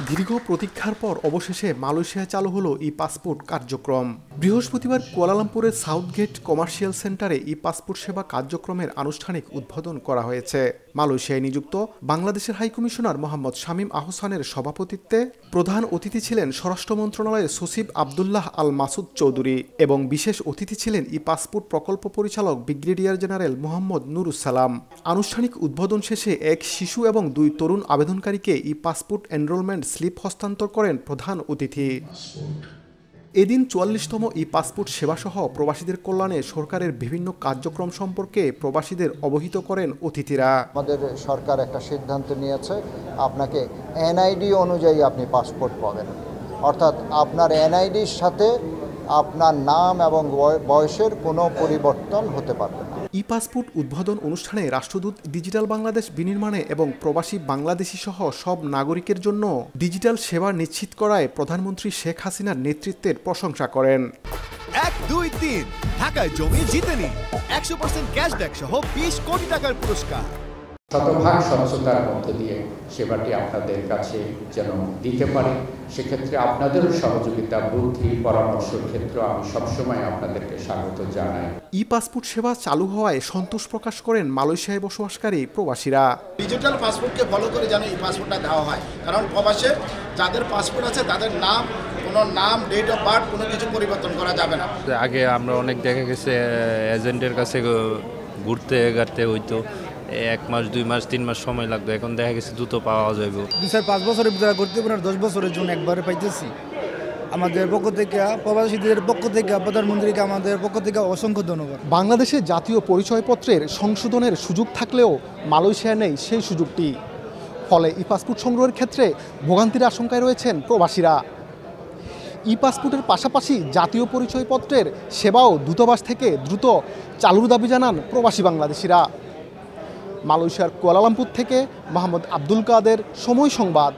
দীর্ঘ প্রতীক্ষার পর অবশেষে মালয়েশিয়ায় চালু হলো ই পাসপোর্ট কার্যক্রম। বৃহস্পতিবার কুয়ালালামপুরের সাউথগেট কমার্শিয়াল সেন্টারে ই পাসপোর্ট সেবা কার্যক্রমের আনুষ্ঠানিক উদ্বোধন করা হয়েছে। মালয়েশিয়ায় নিযুক্ত বাংলাদেশের হাইকমিশনার মোহাম্মদ শামীম আহসানের সভাপতিত্বে প্রধান অতিথি ছিলেন স্বরাষ্ট্র মন্ত্রণালয়ের সচিব আবদুল্লাহ আল মাসুদ চৌধুরী এবং বিশেষ অতিথি ছিলেন ই পাসপোর্ট প্রকল্প পরিচালক ব্রিগেডিয়ার জেনারেল মোহাম্মদ নুরুস সালাম। আনুষ্ঠানিক উদ্বোধন শেষে এক শিশু এবং 2 তরুণ আবেদনকারীকে ই পাসপোর্ট এনরোলমেন্ট স্লিপ হস্তান্তর করেন প্রধান অতিথি। এদিন 44তম ই পাসপোর্ট সেবাসহ প্রবাসীদের কল্যাণে সরকারের বিভিন্ন কার্যক্রম সম্পর্কে প্রবাসীদের অবহিত করেন অতিথিরা। আমাদের সরকার একটা সিদ্ধান্ত নিয়েছে, আপনাকে এনআইডি অনুযায়ী আপনি পাসপোর্ট পাবেন, অর্থাৎ আপনার এনআইডির সাথে আপনার নাম এবং বয়সের কোনো পরিবর্তন হতে পারবে না। ই পাসপোর্ট উদ্বোধন অনুষ্ঠানে রাষ্ট্রদূত ডিজিটাল বাংলাদেশ বিনির্মাণে এবং প্রবাসী বাংলাদেশি সহ সব নাগরিকের জন্য ডিজিটাল সেবা নিশ্চিত করায় প্রধানমন্ত্রী শেখ হাসিনার নেতৃত্বের প্রশংসা করেন। 1, 2, 3 ঢাকায় জমি জিতে নিন 100% ক্যাশব্যাক সহ 20 কোটি টাকার পুরস্কার। শতভাগ স্বচ্ছতার মধ্য দিয়ে সেবাটি আপনাদের কাছে যেন দিতে পারে, সেক্ষেত্রে আপনাদেরও সহযোগিতা, বুদ্ধি, পরামর্শের ক্ষেত্রে আমি সবসময় আপনাদেরকে স্বাগত জানাই। ই পাসপোর্ট সেবা চালু হওয়ায় সন্তোষ প্রকাশ করেন মালয়েশিয়ায় বসবাসকারী প্রবাসীরা। ডিজিটাল পাসপোর্টকে ফলো করে যেন এই পাসপোর্টটা দেওয়া হয়, কারণ প্রবাসে যাদের পাসপোর্ট আছে তাদের নাম, কোনো নাম, ডেট অফ বার্থ কোনো কিছু পরিবর্তন করা যাবে না। আগে আমরা অনেক দেখা গেছে এজেন্টের কাছে ঘুরতে গাড়তে হইতো 1 মাস 2 মাস 3 মাস সময় লাগতো, এখন দেখা গেছে দ্রুত পাওয়া যাবে। 2-5 বছরের ভিতরে করতে পারেন, 10 বছরের জন্য একবারে পাইতেছি। আমাদের পক্ষ থেকে, প্রবাসীদের পক্ষ থেকে, প্রধানমন্ত্রীকে আমাদের পক্ষ থেকে অসংখ্য ধন্যবাদ। বাংলাদেশে জাতীয় পরিচয়পত্রের সংশোধনের সুযোগ থাকলেও মালয়েশিয়ায় নেই সেই সুযোগটি। ফলে ই পাসপোর্ট সংগ্রহের ক্ষেত্রে ভোগান্তির আশঙ্কায় রয়েছেন প্রবাসীরা। ই পাসপোর্টের পাশাপাশি জাতীয় পরিচয়পত্রের সেবাও দূতাবাস থেকে দ্রুত চালুর দাবি জানান প্রবাসী বাংলাদেশিরা। মালয়েশিয়ার কুয়ালালামপুর থেকে মোহাম্মদ আব্দুল কাদের, সময় সংবাদ।